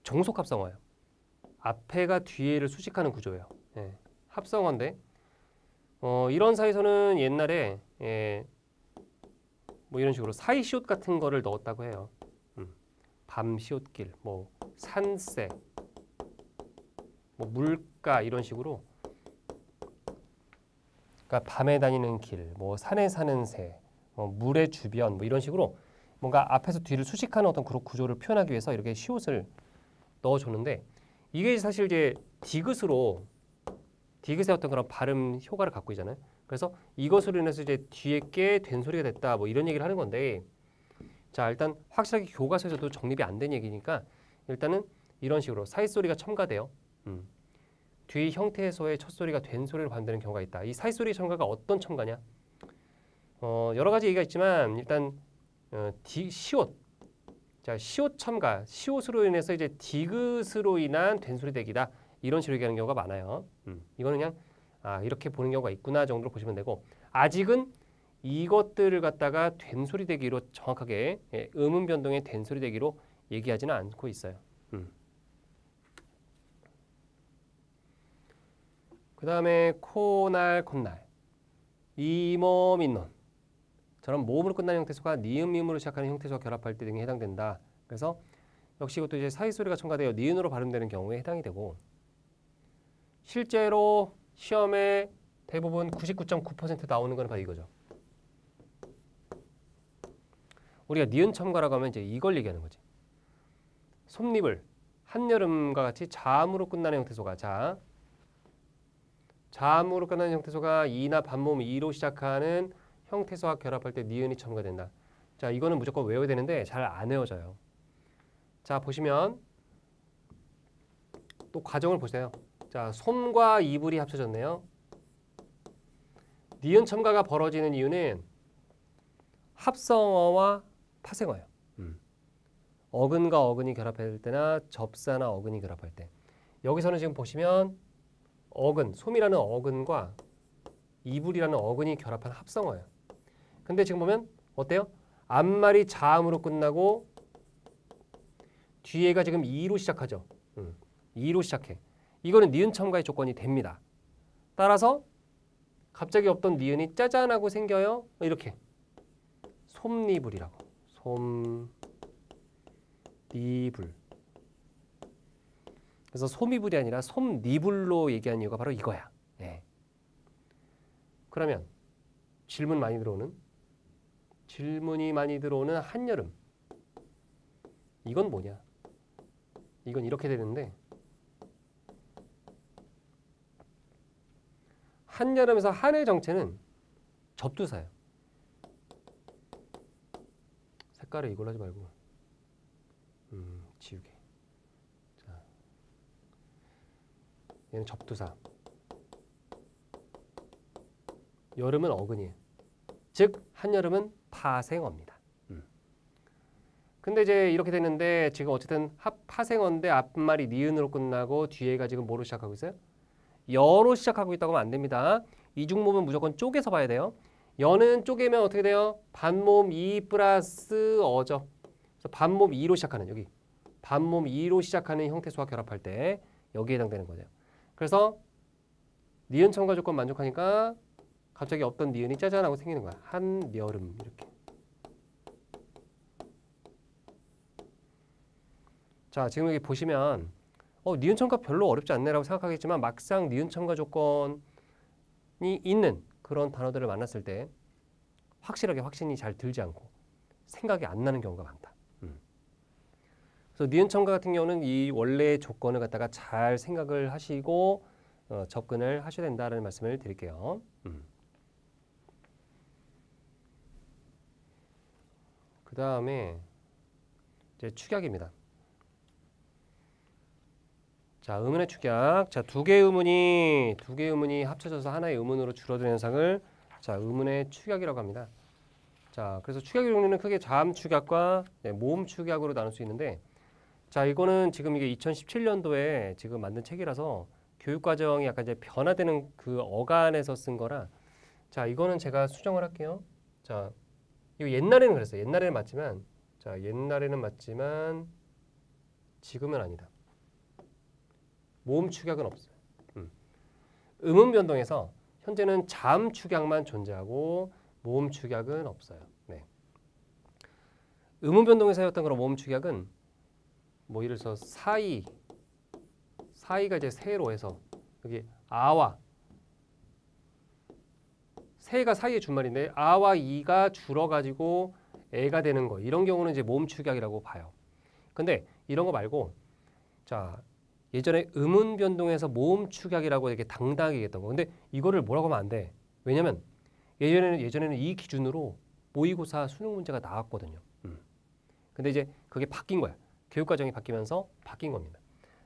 종속합성어예요. 앞에가 뒤에를 수식하는 구조예요. 합성어인데 이런 사이에서는 옛날에 뭐 이런 식으로 사이시옷 같은 거를 넣었다고 해요. 밤시옷길, 뭐 산세, 뭐 물가 이런 식으로. 그러니까 밤에 다니는 길, 뭐 산에 사는 새, 물의 주변, 뭐 이런 식으로 뭔가 앞에서 뒤를 수식하는 어떤 그런 구조를 표현하기 위해서 이렇게 시옷을 넣어줬는데 이게 사실 이제 디귿의 어떤 그런 발음 효과를 갖고 있잖아요. 그래서 이것으로 인해서 이제 뒤에 게 된 소리가 됐다, 뭐 이런 얘기를 하는 건데 자 일단 확실하게 교과서에서도 정립이 안 된 얘기니까 일단은 이런 식으로 사이소리가 첨가돼요. 뒤 형태에서의 첫 소리가 된 소리를 반대는 경우가 있다. 이 사이소리 첨가가 어떤 첨가냐? 여러 가지 얘기가 있지만 일단 시옷. 자, 시옷 첨가. 시옷으로 인해서 이제 디귿으로 인한 된소리 대기다. 이런 식으로 얘기하는 경우가 많아요. 이거는 그냥 이렇게 보는 경우가 있구나 정도로 보시면 되고 아직은 이것들을 갖다가 된소리 대기로 정확하게 음운 변동의 된소리 대기로 얘기하지는 않고 있어요. 그 다음에 코날 콧날 이모 민논 저런 모음으로 끝나는 형태소가 니은 미음으로 시작하는 형태소와 결합할 때 등에 해당된다. 그래서 역시 이것도 이제 사이소리가 첨가되어 니은으로 발음되는 경우에 해당이 되고 실제로 시험에 대부분 99.9% 나오는 건 바로 이거죠. 우리가 니은 첨가라고 하면 이제 이걸 얘기하는 거지. 솜니불 한여름과 같이 자음으로 끝나는 형태소가 자음으로 끝나는 형태소가 이나 반모음 이로 시작하는 형태소와 결합할 때 니은이 첨가된다. 자, 이거는 무조건 외워야 되는데 잘 안 외워져요. 자, 보시면 또 과정을 보세요. 자, 솜과 이불이 합쳐졌네요. 니은 첨가가 벌어지는 이유는 합성어와 파생어예요. 어근과 어근이 결합할 때나 접사나 어근이 결합할 때. 여기서는 지금 보시면 어근, 솜이라는 어근과 이불이라는 어근이 결합한 합성어예요. 근데 지금 보면 어때요? 앞말이 자음으로 끝나고 뒤에가 지금 이로 시작하죠. 이로 시작해. 이거는 니은 첨가의 조건이 됩니다. 따라서 갑자기 없던 니은이 짜잔하고 생겨요. 이렇게 솜니불이라고. 솜니불. 그래서 솜이불이 아니라 솜니불로 얘기한 이유가 바로 이거야. 그러면 질문이 많이 들어오는 한여름. 이건 뭐냐? 이건 이렇게 되는데 한여름에서 한의 정체는 접두사예요. 색깔을 이걸로 하지 말고 지우개. 자, 얘는 접두사. 여름은 어근이에요. 즉 한여름은 파생어입니다. 근데 이제 이렇게 됐는데 지금 어쨌든 파생어인데 앞말이 니은으로 끝나고 뒤에가 지금 뭐로 시작하고 있어요? 여로 시작하고 있다고 하면 안 됩니다. 이중모음은 무조건 쪼개서 봐야 돼요. 여는 쪼개면 어떻게 돼요? 반모음 2 플러스 어죠. 그래서 반모음 2로 시작하는 여기 반모음 2로 시작하는 형태 수와 결합할 때 여기에 해당되는 거죠. 그래서 니은 첨가 조건 만족하니까 갑자기 없던 니은이 짜잔하고 생기는 거야. 한여름 이렇게. 자, 지금 여기 보시면 니은 첨가 별로 어렵지 않네라고 생각하겠지만 막상 니은 첨가 조건이 있는 그런 단어들을 만났을 때 확실하게 확신이 잘 들지 않고 생각이 안 나는 경우가 많다. 그래서 니은 첨가 같은 경우는 이 원래의 조건을 갖다가 잘 생각을 하시고 접근을 하셔야 된다는 말씀을 드릴게요. 그 다음에 이제 축약입니다. 자, 의문의 축약. 자, 두 개의 의문이 합쳐져서 하나의 의문으로 줄어드는 현상을 자, 의문의 축약이라고 합니다. 자, 그래서 축약의 종류는 크게 자음 축약과 모음 축약으로 나눌 수 있는데, 자, 이거는 지금 이게 2017년도에 지금 만든 책이라서 교육 과정이 약간 이제 변화되는 그 어간에서 쓴 거라, 자, 이거는 제가 수정을 할게요. 자, 이거 옛날에는 그랬어요. 옛날에는 맞지만, 자, 옛날에는 맞지만 지금은 아니다. 모음 축약은 없어요. 음음 변동에서 현재는 자음 축약만 존재하고 모음 축약은 없어요. 네. 음음 변동에서 했던 그런 모음 축약은 뭐 예를 들어서 사이가 이제 새로 해서 여기 아와 새가 사이의 준말인데 아와 이가 줄어가지고 애가 되는 거 이런 경우는 이제 모음 축약이라고 봐요. 근데 이런 거 말고 자 예전에 음운 변동에서 모음 축약이라고 이렇게 당당하게 얘기했던 거. 근데 이거를 뭐라고 하면 안 돼. 왜냐면 예전에는 이 기준으로 모의고사 수능 문제가 나왔거든요. 근데 이제 그게 바뀐 거야. 교육 과정이 바뀌면서 바뀐 겁니다.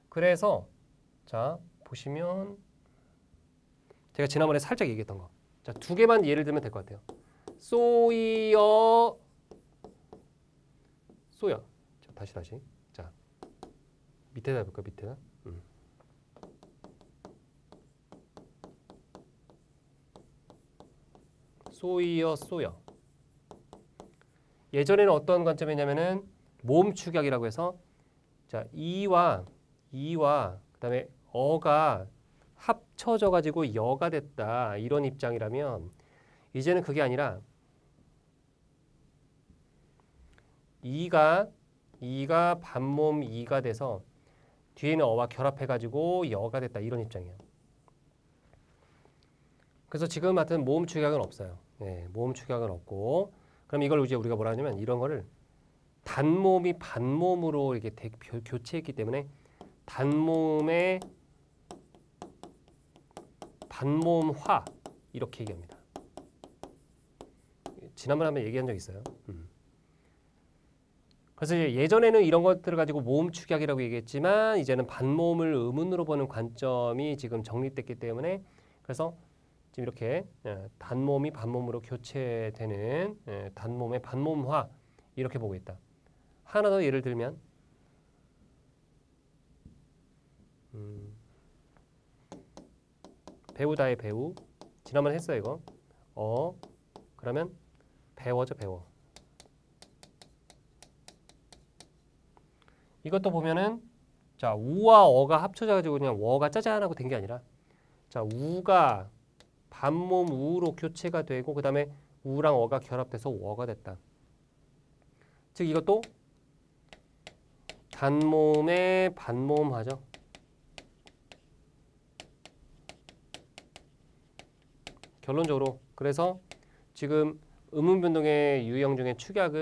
그래서 자 보시면 제가 지난번에 살짝 얘기했던 거. 자, 두 개만 예를 들면 될 것 같아요. 소이어 소야. 자, 다시. 자 밑에다 해볼까 밑에다. 소이어 소여. 예전에는 어떤 관점이냐면은 모음 축약이라고 해서 자 이와 그다음에 어가 합쳐져 가지고 여가 됐다 이런 입장이라면 이제는 그게 아니라 이가 반모음 이가 돼서 뒤에는 어와 결합해 가지고 여가 됐다 이런 입장이에요. 그래서 지금 같은 모음 축약은 없어요. 네, 모음 축약은 없고 그럼 이걸 이제 우리가 뭐라 하냐면 이런 거를 단모음이 반모음으로 이렇게 교체했기 때문에 단모음의 반모음화 이렇게 얘기합니다. 지난번에 한번 얘기한 적 있어요. 그래서 이제 예전에는 이런 것들을 가지고 모음 축약이라고 얘기했지만 이제는 반모음을 의문으로 보는 관점이 지금 정립됐기 때문에 그래서 지금 이렇게 단모음이 반모음으로 교체되는 단모음의 반모음화 이렇게 보고 있다. 하나 더 예를 들면 배우다의 배우 지난번에 했어요 이거 그러면 배워죠 배워. 이것도 보면은 자 우와 어가 합쳐져 가지고 그냥 워가 짜잔하고 된 게 아니라 자 우가 반모음 우로 교체가 되고 그 다음에 우랑 어가 결합돼서 워가 됐다. 즉 이것도 단모음의 반모음화죠. 결론적으로 그래서 지금 음운 변동의 유형 중에 축약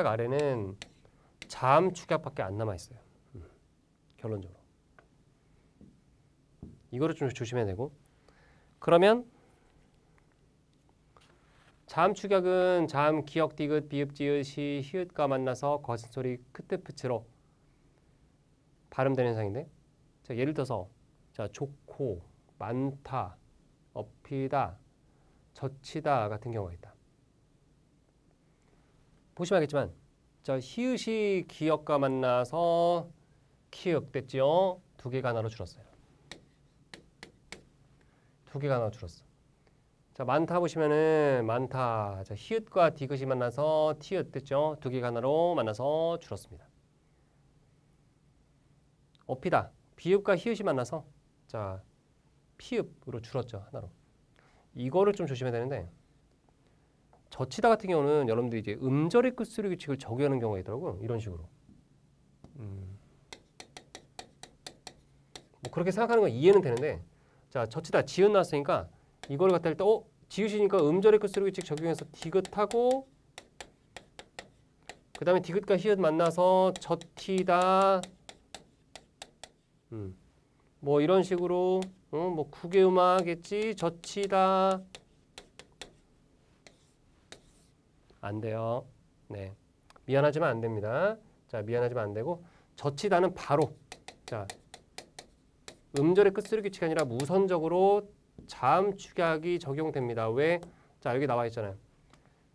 아래는 자음 축약밖에 안 남아 있어요. 결론적으로 이거를 좀 조심해야 되고 그러면 자음 축약은 자음 기역 디귿 비읍 지읒 시 히읗과 만나서 거친 소리 크트프츠로 발음되는 현상인데 자, 예를 들어서 자 좋고 많다 업히다 젖히다 같은 경우가 있다. 보시면 알겠지만 자, 히읗이 기역과 만나서 키읔 됐죠? 두 개가 하나로 줄었어요. 두 개가 하나로 줄었어. 자, 많다 보시면은 많다. 자, 히읗과 디귿이 만나서 티읕 됐죠? 두 개가 하나로 만나서 줄었습니다. 업이다. 비읍과 히읗이 만나서 자, 피읍으로 줄었죠. 하나로. 이거를 좀 조심해야 되는데 젖히다 같은 경우는 여러분들이 이제 음절의 끝소리 규칙을 적용하는 경우가 있더라고요. 이런 식으로. 뭐 그렇게 생각하는 건 이해는 되는데 자, 젖히다 지읒 나왔으니까 이걸 갖다 일단 지읒이니까 음절의 끝소리 규칙 적용해서 디귿하고 그 다음에 디귿과 히읗 만나서 젖히다 뭐 이런 식으로 뭐 국외음악겠지 젖히다 안 돼요. 네, 미안하지만 안 됩니다. 자, 미안하지만 안 되고 젖히다는 바로 자 음절의 끝소리 규칙이 아니라 우선적으로 자음 축약이 적용됩니다. 왜? 자, 여기 나와 있잖아요.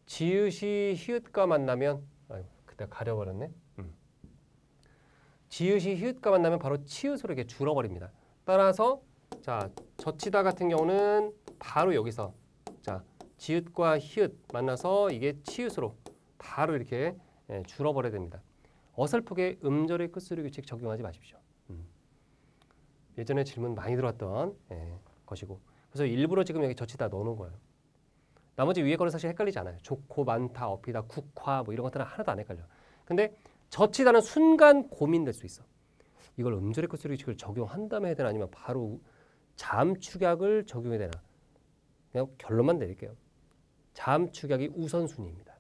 지읒이 히읗과 만나면 아이고, 그때 가려버렸네. 지읒이 히읗과 만나면 바로 치읒으로 이렇게 줄어버립니다. 따라서 자, 젖히다 같은 경우는 바로 여기서 자, 지읒과 히읗 만나서 이게 치읒으로 바로 이렇게 줄어버려야 됩니다. 어설프게 음절의 끝소리 규칙 적용하지 마십시오. 예전에 질문 많이 들어왔던 것이고 그래서 일부러 지금 여기 젖히다 넣어놓은 거예요. 나머지 위에 거는 사실 헷갈리지 않아요. 좋고 많다, 업이다, 국화 뭐 이런 것들은 하나도 안 헷갈려. 근데 젖히다는 순간 고민될 수 있어. 이걸 음절의 끝소리 규칙을 적용한 다음에 해야 되나 아니면 바로 자음 축약을 적용해야 되나. 그냥 결론만 내릴게요. 자음 축약이 우선순위입니다.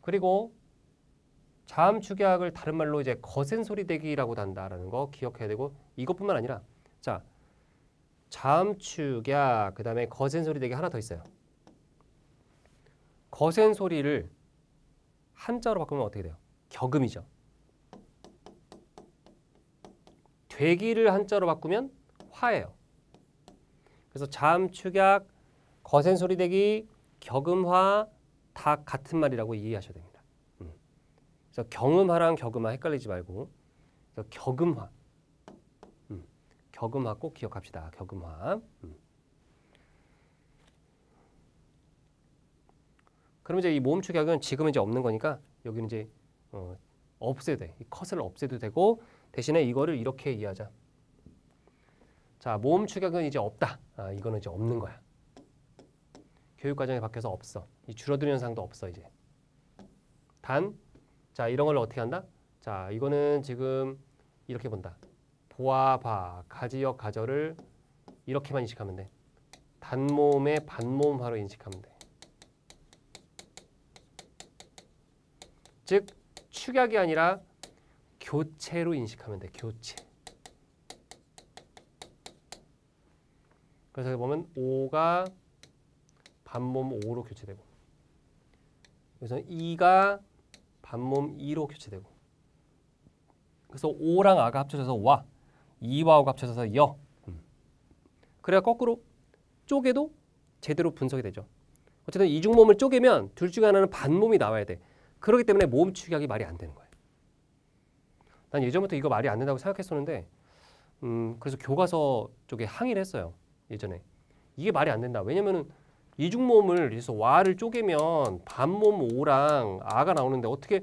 그리고 자음 축약을 다른 말로 이제 거센 소리 대기라고도 한다라는 거 기억해야 되고 이것뿐만 아니라 자 자음 축약 그다음에 거센 소리 대기 하나 더 있어요. 거센 소리를 한자로 바꾸면 어떻게 돼요? 격음이죠. 되기를 한자로 바꾸면 화예요. 그래서 자음 축약, 거센 소리 대기, 격음화 다 같은 말이라고 이해하셔야 됩니다. 그래서 경음화랑 격음화 헷갈리지 말고 그래서 격음화, 격음화 꼭 기억합시다. 격음화. 그럼 이제 이 모음 축약은 지금은 이제 없는 거니까 여기는 이제 없애도 돼. 이 컷을 없애도 되고 대신에 이거를 이렇게 이해하자. 자, 모음 축약은 이제 없다. 아, 이거는 이제 없는 거야. 교육 과정에 바뀌어서 없어. 이 줄어드는 현상도 없어 이제. 단 자, 이런 걸 어떻게 한다? 자, 이거는 지금 이렇게 본다. 보아, 바, 가지역, 가절을 이렇게만 인식하면 돼. 단모음의 반모음화로 인식하면 돼. 즉, 축약이 아니라 교체로 인식하면 돼. 교체. 그래서 보면 오가 반모음 오로 교체되고 그래서 이가 반모음 이로 교체되고 그래서 오랑 아가 합쳐져서 와, 이와 오가 합쳐져서 여. 그래야 거꾸로 쪼개도 제대로 분석이 되죠. 어쨌든 이중모음을 쪼개면 둘 중에 하나는 반모음이 나와야 돼. 그렇기 때문에 모음 축약이 말이 안 되는 거예요. 난 예전부터 이거 말이 안 된다고 생각했었는데 그래서 교과서 쪽에 항의를 했어요. 예전에. 이게 말이 안 된다. 왜냐면은 이중모음을 그래서 와를 쪼개면 반모음 오랑 아가 나오는데 어떻게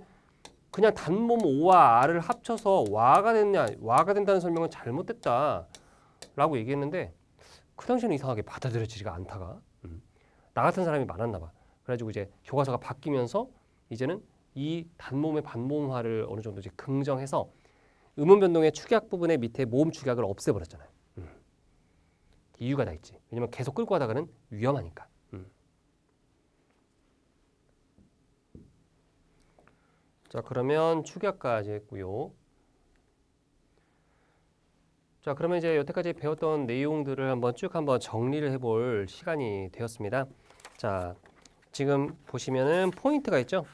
그냥 단모음 오와 아를 합쳐서 와가 됐냐, 와가 된다는 설명은 잘못됐다라고 얘기했는데 그 당시에는 이상하게 받아들여지지가 않다가 나 같은 사람이 많았나 봐. 그래가지고 이제 교과서가 바뀌면서 이제는 이 단모음의 반모음화를 어느 정도 이제 긍정해서 음운 변동의 축약 부분의 밑에 모음 축약을 없애버렸잖아요. 이유가 다 있지. 왜냐면 계속 끌고 가다가는 위험하니까. 자, 그러면 축약까지 했고요. 자, 그러면 이제 여태까지 배웠던 내용들을 한번 정리를 해볼 시간이 되었습니다. 자, 지금 보시면은 포인트가 있죠.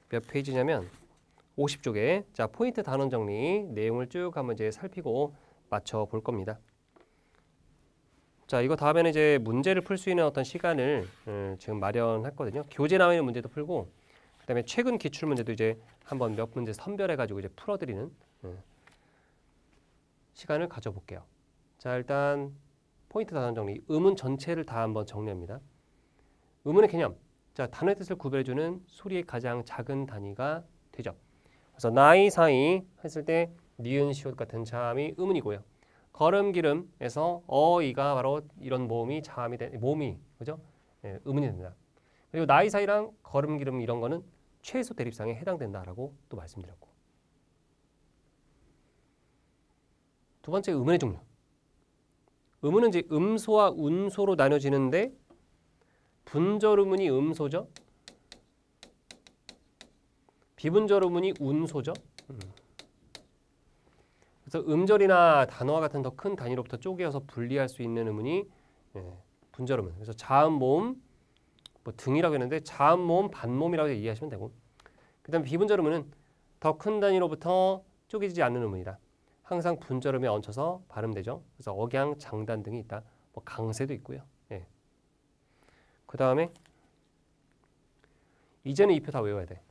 몇 페이지냐면 50쪽에 자, 포인트 단원 정리 내용을 쭉 한번 이제 살피고 맞춰 볼 겁니다. 자, 이거 다음에는 이제 문제를 풀 수 있는 어떤 시간을 지금 마련했거든요. 교재 나와 있는 문제도 풀고, 그다음에 최근 기출 문제도 이제 한번 몇 문제 선별해 가지고 이제 풀어드리는 시간을 가져볼게요. 자, 일단 포인트 단원 정리. 음운 전체를 다 한번 정리합니다. 음운의 개념. 자, 단어의 뜻을 구별해주는 소리의 가장 작은 단위가 되죠. 그래서 나이, 사이 했을 때 니은, 시옷 같은 자음이 음운이고요. 걸음, 기름에서 어이가 바로 이런 모음이 자음이 모음이 그죠? 예, 음운이 됩니다. 그리고 나이, 사이랑 걸음, 기름 이런 거는 최소 대립상에 해당된다라고 또 말씀드렸고. 두 번째 음운의 종류. 음운은 이제 음소와 운소로 나눠지는데 분절 음운이 음소죠. 비분절 음운이 운소죠. 그래서 음절이나 단어와 같은 더 큰 단위로부터 쪼개어서 분리할 수 있는 음운이 분절 음운. 그래서 자음, 모음, 뭐 등이라고 했는데 자음, 모음, 반모음이라고 이해하시면 되고. 그다음 비분절 음운은 더 큰 단위로부터 쪼개지지 않는 음운이다. 항상 분절음에 얹혀서 발음되죠. 그래서 억양, 장단 등이 있다. 뭐 강세도 있고요. 예. 그 다음에 이제는 이 표 다 외워야 돼.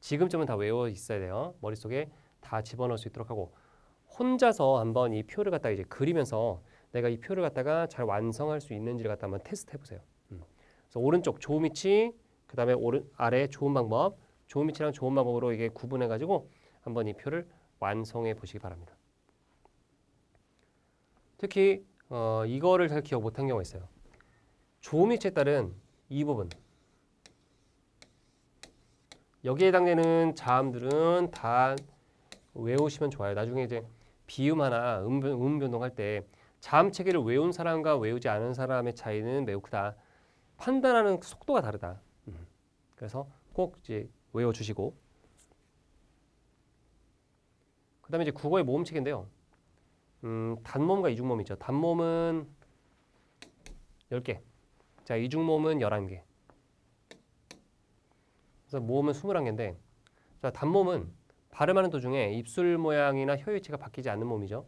지금쯤은 다 외워 있어야 돼요. 머릿속에 다 집어넣을 수 있도록 하고 혼자서 한번 이 표를 갖다가 이제 그리면서 내가 이 표를 갖다가 잘 완성할 수 있는지를 갖다 한번 테스트 해보세요. 그래서 오른쪽 좋은 위치, 그 다음에 아래 좋은 방법, 좋은 위치랑 좋은 방법으로 이게 구분해가지고 한번 이 표를 완성해 보시기 바랍니다. 특히 이거를 잘 기억 못한 경우가 있어요. 좋은 위치에 따른 이 부분. 여기에 해당되는 자음들은 다 외우시면 좋아요. 나중에 이제 비음 하나 음 변동할 때 자음 체계를 외운 사람과 외우지 않은 사람의 차이는 매우 크다. 판단하는 속도가 다르다. 그래서 꼭 이제 외워주시고. 그 다음에 이제 국어의 모음 체계인데요. 단모음과 이중모음이죠. 단모음은 10개. 자, 이중모음은 11개. 그래서 모음은 21개인데, 자, 단모음은 발음하는 도중에 입술 모양이나 혀 위치가 바뀌지 않는 모음이죠.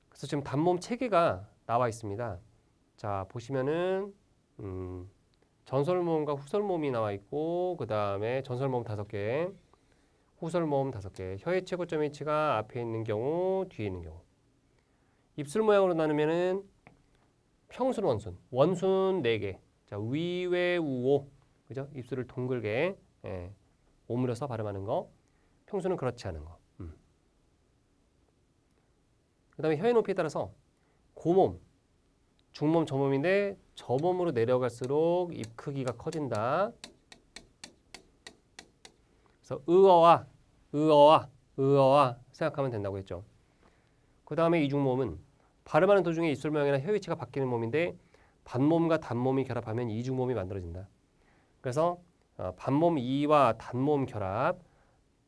그래서 지금 단모음 체계가 나와 있습니다. 자, 보시면은 전설모음과 후설모음이 나와 있고, 그 다음에 전설모음 5개, 후설모음 5개, 혀의 최고점 위치가 앞에 있는 경우, 뒤에 있는 경우. 입술 모양으로 나누면은 평순, 원순, 원순 4개. 자, 위, 외, 우, 오. 그죠? 입술을 동글게 오므려서 발음하는 거. 평순은 그렇지 않은 거. 그 다음에 혀의 높이에 따라서 고몸, 중몸, 저몸인데 저몸으로 내려갈수록 입 크기가 커진다. 그래서 의어와 생각하면 된다고 했죠. 그 다음에 이중모음은 발음하는 도중에 입술 모양이나 혀 위치가 바뀌는 모음인데 반모음과 단모음이 결합하면 이중모음이 만들어진다. 그래서 반모음 이와 단모음 결합,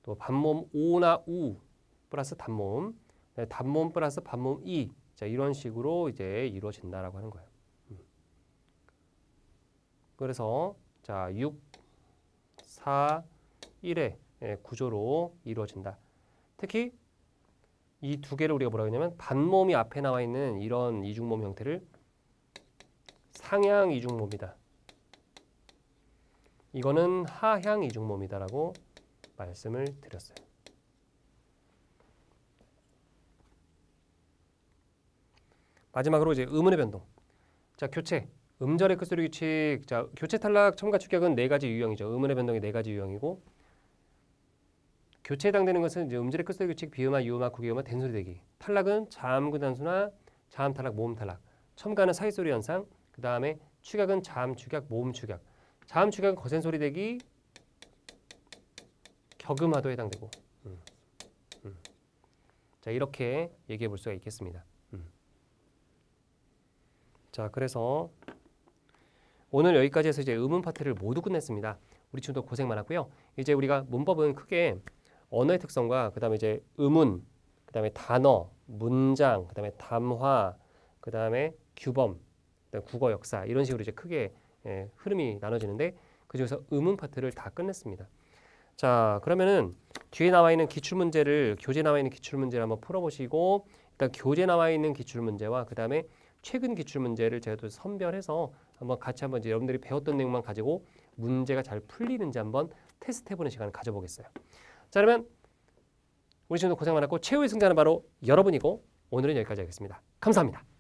또 반모음 오나 우 플러스 단모음, 단모음 플러스 반모음 이, 자, 이런 식으로 이제 이루어진다라고 하는 거예요. 그래서 자, 6, 4, 1의 구조로 이루어진다. 특히 이 두 개를 우리가 뭐라고 했냐면 반모음이 앞에 나와 있는 이런 이중모음 형태를 상향 이중모음이다. 이거는 하향 이중모음이다라고 말씀을 드렸어요. 마지막으로 이제 음운의 변동. 자, 교체. 음절의 끝소리 규칙. 자, 교체, 탈락, 첨가, 축약은 4가지 유형이죠. 음운의 변동이 4가지 유형이고, 교체에 해당되는 것은 이제 음절의 끝소리 규칙, 비음화, 유음화, 구개음화, 된소리 대기. 탈락은 자음 근단수나 자음 탈락, 모음 탈락. 첨가는 사이소리 현상. 그 다음에 축약은 자음 축약, 모음 축약. 자음 축약은 거센 소리 대기, 격음화도 해당되고. 자, 이렇게 얘기해 볼 수가 있겠습니다. 자, 그래서 오늘 여기까지 해서 이제 음운 파트를 모두 끝냈습니다. 우리 친구도 고생 많았고요. 이제 우리가 문법은 크게 언어의 특성과 그다음에 이제 음운, 그다음에 단어, 문장, 그다음에 담화, 그다음에 규범, 그다음에 국어 역사 이런 식으로 이제 크게 흐름이 나눠지는데 그중에서 음운 파트를 다 끝냈습니다. 자, 그러면은 뒤에 나와 있는 기출 문제를 교재에 나와 있는 기출 문제를 한번 풀어보시고 일단 교재 나와 있는 기출 문제와 그 다음에 최근 기출 문제를 제가 또 선별해서 한번 같이 한번 이제 여러분들이 배웠던 내용만 가지고 문제가 잘 풀리는지 한번 테스트해보는 시간을 가져보겠어요. 자, 그러면 우리 지금도 고생 많았고 최후의 승자는 바로 여러분이고 오늘은 여기까지 하겠습니다. 감사합니다.